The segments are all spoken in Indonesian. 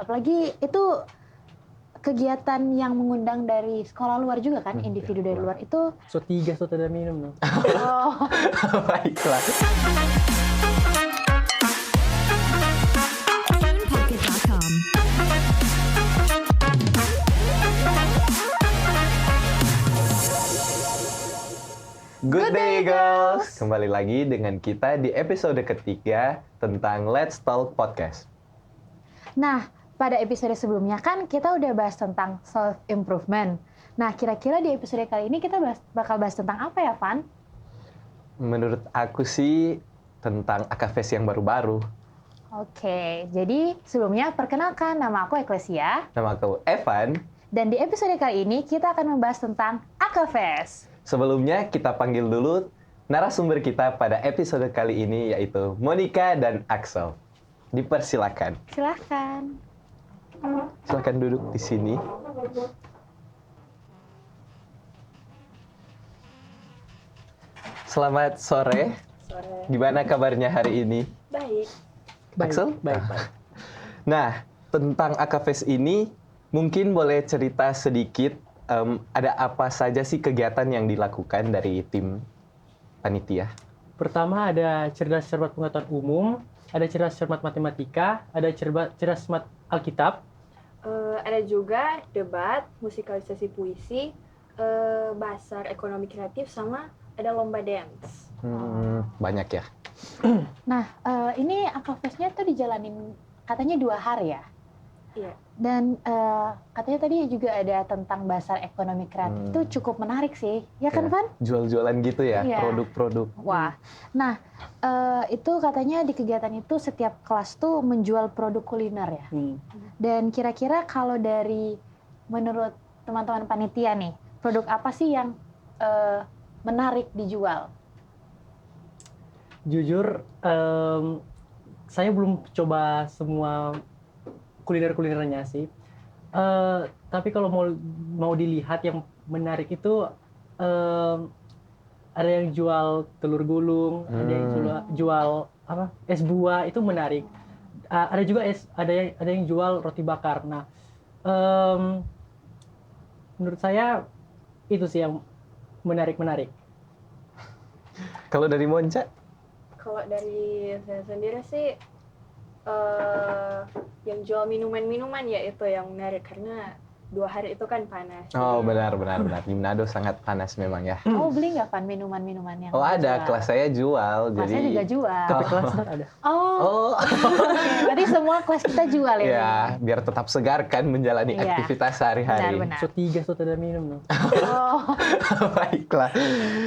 Apalagi itu kegiatan yang mengundang dari sekolah luar juga kan, individu dari luar itu. So 3 so tidak minum. Oh. Baiklah. Good day girls! Kembali lagi dengan kita di episode ketiga tentang Let's Talk Podcast. Nah, pada episode sebelumnya kan kita udah bahas tentang self-improvement. Nah, kira-kira di episode kali ini kita bakal bahas tentang apa ya, Van? Menurut aku sih tentang AKVS yang baru-baru. Oke, jadi sebelumnya perkenalkan, nama aku Eklesia. Nama aku Evan. Dan di episode kali ini kita akan membahas tentang AKVS. Sebelumnya kita panggil dulu narasumber kita pada episode kali ini yaitu Monica dan Axel. Dipersilakan. Silahkan. Silakan duduk di sini. Selamat sore. Sore. Gimana kabarnya hari ini? Baik. Axel? Baik. Nah, tentang AKVS ini mungkin boleh cerita sedikit ada apa saja sih kegiatan yang dilakukan dari tim panitia? Pertama ada cerdas cermat pengetahuan umum, ada cerdas cermat matematika, ada cerdas cermat Alkitab. Ada juga debat, musikalisasi puisi, basar ekonomi kreatif, sama ada lomba dance. Banyak ya. Nah, ini AKVS-nya tuh dijalanin katanya 2 hari ya? Iya. Dan katanya tadi juga ada tentang basar ekonomi kreatif. Itu cukup menarik sih, ya kan, Van? Jual-jualan gitu ya, Iya. produk-produk. Wah, nah itu katanya di kegiatan itu setiap kelas tuh menjual produk kuliner ya. Dan kira-kira kalau dari menurut teman-teman panitia nih, produk apa sih yang menarik dijual? Jujur, saya belum coba semua kuliner-kulinernya sih. Tapi kalau mau dilihat yang menarik itu ada yang jual telur gulung, ada yang jual apa? Es buah, itu menarik. Ada juga ada yang jual roti bakar. Nah, menurut saya itu sih yang menarik. Kalau dari Monca? Kalau dari saya sendiri sih, yang jual minuman-minuman ya itu yang menarik karena 2 hari itu kan panas. Oh, benar. Di Manado sangat panas memang ya. Oh, beli nggak, Van, minuman-minuman yang Oh, ada. dijual? Kelas saya jual. Kelas saya juga jual. Tapi kelas ada. Oh, oke. Berarti semua kelas kita jual ya? Ya, biar tetap segar kan menjalani Iya. aktivitas sehari-hari. Benar. So 3 so tidak minum. Oh, Baiklah,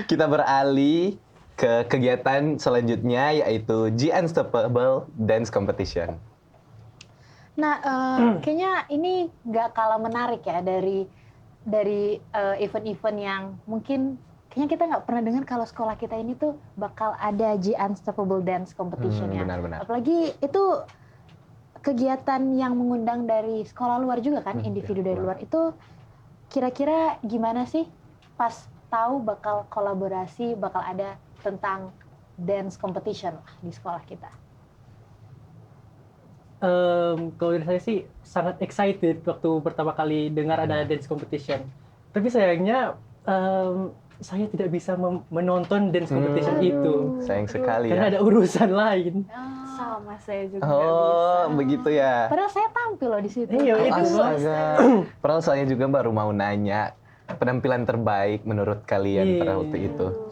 kita beralih ke kegiatan selanjutnya yaitu G Unstoppable Dance Competition. nah kayaknya ini nggak kalah menarik ya dari event-event yang mungkin kayaknya kita nggak pernah dengar kalau sekolah kita ini tuh bakal ada G Unstoppable Dance Competition ya. Benar. Apalagi itu kegiatan yang mengundang dari sekolah luar juga kan, individu dari luar. Itu kira-kira gimana sih pas tahu bakal kolaborasi, bakal ada tentang dance competition lah di sekolah kita? Kalau dari saya sih sangat excited waktu pertama kali dengar ada dance competition. Tapi sayangnya saya tidak bisa menonton dance competition itu. Sayang sekali Karena ya. ada urusan lain. Sama saya juga nggak bisa. Oh, begitu ya. Padahal saya tampil loh di situ. Iya, itu. Astaga. Padahal saya juga baru mau nanya penampilan terbaik menurut kalian pada waktu itu.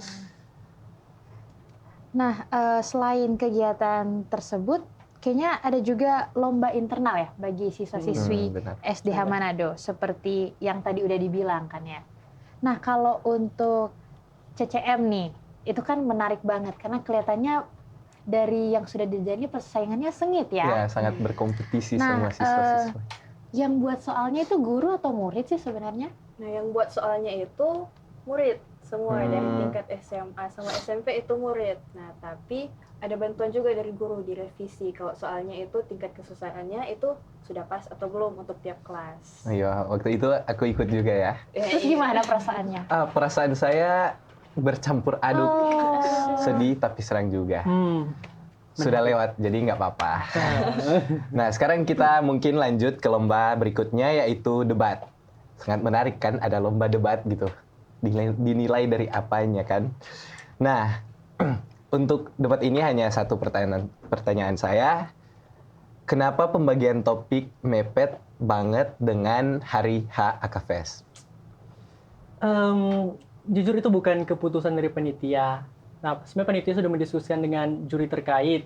Nah, selain kegiatan tersebut, kayaknya ada juga lomba internal ya bagi siswa-siswi Benar. SDH Manado, seperti yang tadi udah dibilang kan ya. Nah, kalau untuk CCM nih, itu kan menarik banget karena kelihatannya dari yang sudah dijalani persaingannya sengit ya. Ya, sangat berkompetisi Nah, semua siswa-siswa. Yang buat soalnya itu guru atau murid sih sebenarnya? Nah, yang buat soalnya itu murid semua dari tingkat SMA sama SMP itu murid. Nah, tapi ada bantuan juga dari guru di revisi kalau soalnya itu tingkat kesusahannya itu sudah pas atau belum untuk tiap kelas. Iya, waktu itu aku ikut juga ya. Terus gimana perasaannya? Perasaan saya bercampur aduk, Oh. sedih tapi serang juga. sudah lewat, jadi nggak apa-apa. Nah, sekarang kita mungkin lanjut ke lomba berikutnya, yaitu debat. Sangat menarik kan, ada lomba debat gitu. Dinilai dari apanya kan. Nah, untuk debat ini hanya satu pertanyaan saya. Kenapa pembagian topik mepet banget dengan hari H Akafest? Jujur itu bukan keputusan dari panitia. Nah, sebenarnya panitia sudah mendiskusikan dengan juri terkait.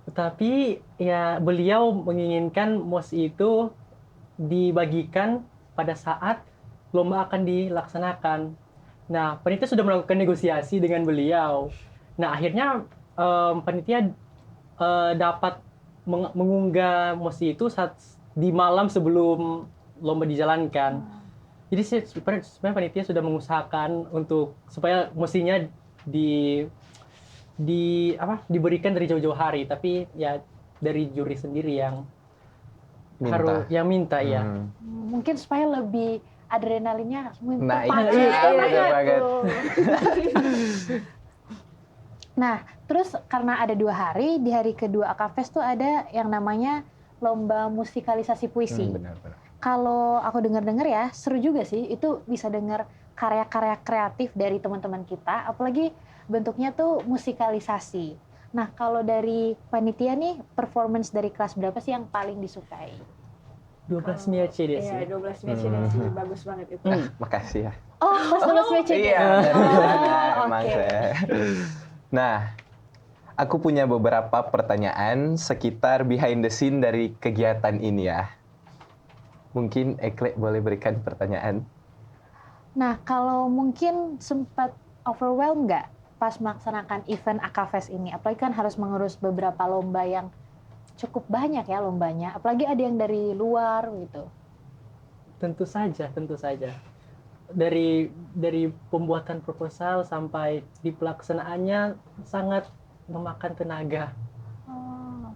Tetapi ya beliau menginginkan MOS itu dibagikan pada saat lomba akan dilaksanakan. Nah, panitia sudah melakukan negosiasi dengan beliau. Nah, akhirnya panitia dapat mengunggah MOS itu di malam sebelum lomba dijalankan. Jadi sebenarnya panitia sudah mengusahakan untuk supaya mestinya diberikan dari jauh-jauh hari, tapi ya dari juri sendiri yang minta ya. Mungkin supaya lebih adrenalinnya Nah, iya banget. Nah, terus karena ada 2 hari, di hari kedua Akafest tuh ada yang namanya lomba musikalisasi puisi. Benar-benar. Kalau aku dengar-dengar ya, seru juga sih. Itu bisa dengar karya-karya kreatif dari teman-teman kita, apalagi bentuknya tuh musikalisasi. Nah, kalau dari panitia nih, performance dari kelas berapa sih yang paling disukai? 12 Miace deh sih. Iya, 12 Miace deh sih, bagus banget itu. Makasih ya. Oh, kelas 12 WC. Iya, emang Oke. saya. Nah, aku punya beberapa pertanyaan sekitar behind the scene dari kegiatan ini ya. Mungkin Ekle boleh berikan pertanyaan? Nah, kalau mungkin sempat overwhelm nggak pas melaksanakan event Akafest ini? Apalagi kan harus mengurus beberapa lomba yang cukup banyak ya lombanya. Apalagi ada yang dari luar gitu. Tentu saja. Dari pembuatan proposal sampai di pelaksanaannya sangat memakan tenaga. Oh.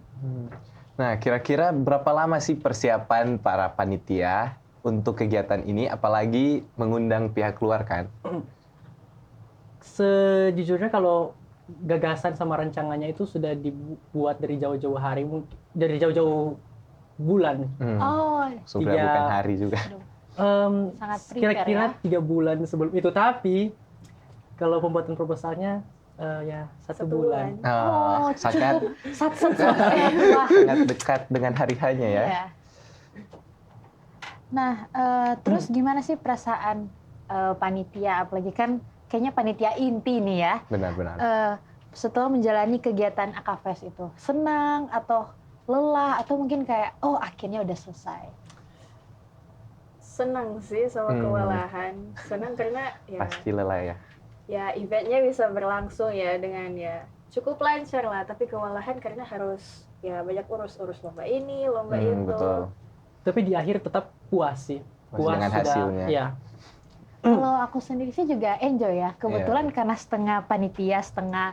Nah, kira-kira berapa lama sih persiapan para panitia untuk kegiatan ini, apalagi mengundang pihak luar kan? Sejujurnya kalau gagasan sama rancangannya itu sudah dibuat dari jauh-jauh hari, dari jauh-jauh bulan. Oh, Sebenarnya bukan hari juga. sangat prepare Kira-kira ya. 3 bulan sebelum itu, tapi kalau pembuatan proposalnya ya 1 bulan. Oh, Sangat Wah. sangat dekat dengan hari hanya ya. Iya. Nah, terus gimana sih perasaan panitia, apalagi kan kayaknya panitia inti nih ya, Benar-benar. setelah menjalani kegiatan Akafest itu, senang atau lelah atau mungkin kayak oh akhirnya udah selesai? Senang sih sama kewalahan. Senang karena ya Pasti lelah ya. ya eventnya bisa berlangsung ya dengan ya cukup lancar lah, tapi kewalahan karena harus ya banyak urus lomba ini, lomba itu. Betul. Tapi di akhir tetap puas sih. Puas dengan hasilnya. Ya. Kalau aku sendiri sih juga enjoy ya, kebetulan karena setengah panitia, setengah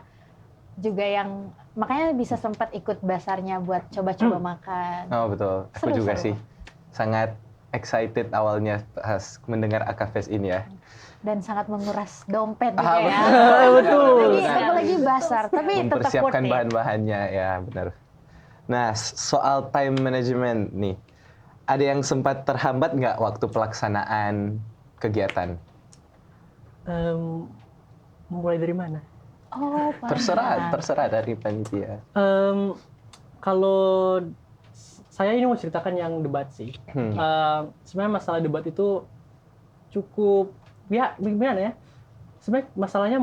juga yang makanya bisa sempat ikut basarnya buat coba-coba makan. Oh betul, aku Seru, juga seru. sih sangat excited awalnya pas mendengar Akafest ini ya. Dan sangat menguras dompet juga Ah, ya. betul. Apalagi basar, tapi tetap worth Mempersiapkan it. bahan-bahannya ya benar. Nah, soal time management nih, ada yang sempat terhambat nggak waktu pelaksanaan kegiatan? Mulai dari mana? Oh, Terserah dari panitia. Kalau saya ini mau ceritakan yang debat sih. Sebenarnya masalah debat itu cukup ya gimana ya? Sebenarnya masalahnya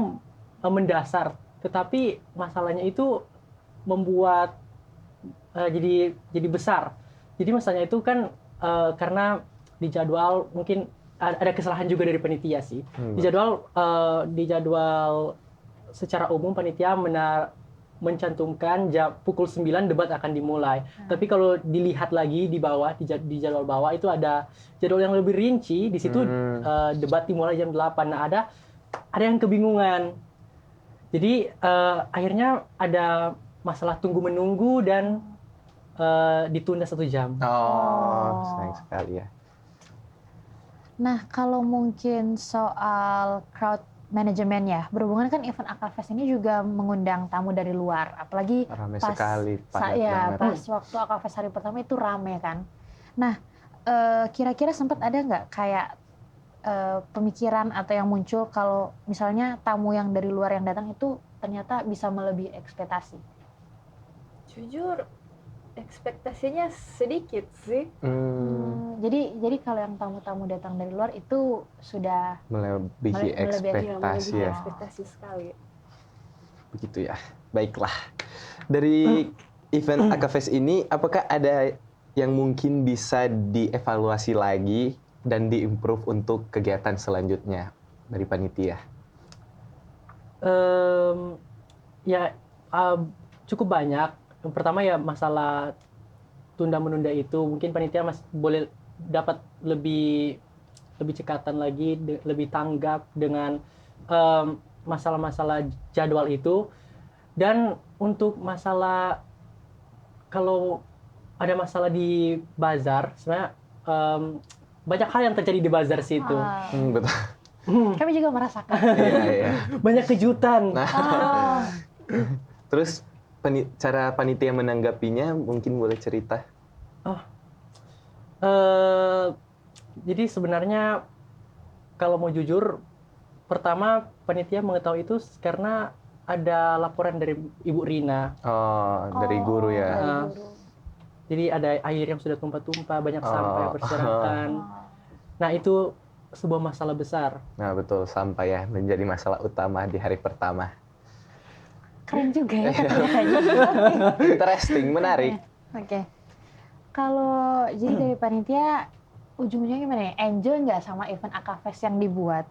mendasar, tetapi masalahnya itu membuat jadi besar. Jadi masalahnya itu kan karena di jadwal mungkin ada kesalahan juga dari panitia sih. Di jadwal secara umum panitia mencantumkan pukul 9 debat akan dimulai. Tapi kalau dilihat lagi di bawah di jadwal bawah itu ada jadwal yang lebih rinci. Di situ debat dimulai jam 8. Nah, ada yang kebingungan. Jadi akhirnya ada masalah tunggu menunggu dan ditunda 1 jam. Oh, sayang sekali ya. Nah, kalau mungkin soal crowd manajemen ya. Berhubungan kan event Akafest ini juga mengundang tamu dari luar, apalagi Ramai pas sekali, padat ya banget. pas waktu Akafest hari pertama itu rame kan. Nah, kira-kira sempat ada nggak kayak pemikiran atau yang muncul kalau misalnya tamu yang dari luar yang datang itu ternyata bisa melebihi ekspektasi? Jujur, ekspektasinya sedikit sih. Jadi kalau yang tamu-tamu datang dari luar itu sudah Melebihi ekspektasi Melebihi ya. ekspektasi sekali. Begitu ya. Baiklah. Dari event Akafest ini, apakah ada yang mungkin bisa dievaluasi lagi dan diimprove untuk kegiatan selanjutnya dari panitia? Cukup banyak. Yang pertama ya masalah tunda-menunda itu, mungkin panitia masih boleh dapat lebih cekatan lagi, lebih tanggap dengan masalah-masalah jadwal itu. Dan untuk masalah, kalau ada masalah di bazar, sebenarnya banyak hal yang terjadi di bazar situ. Betul. Kami juga merasakan. Iya. Banyak kejutan. Terus cara panitia menanggapinya mungkin boleh cerita? Jadi sebenarnya kalau mau jujur, pertama panitia mengetahui itu karena ada laporan dari Ibu Rina. Dari guru ya. Dari guru. Jadi ada air yang sudah tumpah-tumpah, banyak sampah yang berserakan. Nah itu sebuah masalah besar. Nah betul, sampah ya menjadi masalah utama di hari pertama. Keren juga ya katanya. Interesting, menarik. Oke. Kalau jadi dari panitia, ujung-ujungnya gimana ya? Enjoy nggak sama event Akafest yang dibuat?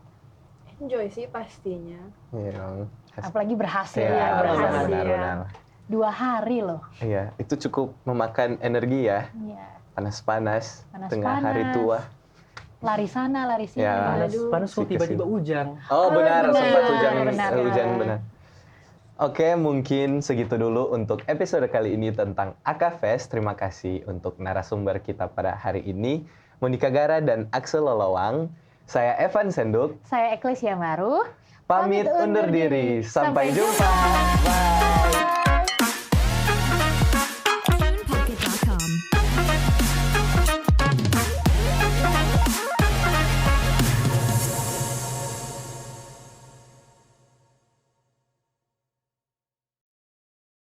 Enjoy sih pastinya. Iya. Apalagi berhasil Iya, ya, berhasil. benar. 2 hari loh. Iya, itu cukup memakan energi ya. Iya. Panas-panas, Panas-panas. tengah hari tua. Lari sana, lari sini. Ya. Panas kok tiba-tiba hujan. Benar, benar, sempat benar. hujan benar. Oke, mungkin segitu dulu untuk episode kali ini tentang Akafest. Terima kasih untuk narasumber kita pada hari ini, Monika Gara dan Axel Lolowang. Saya Evan Senduk. Saya Eklesia Maru. Pamit undur diri. Sampai jumpa. Bye.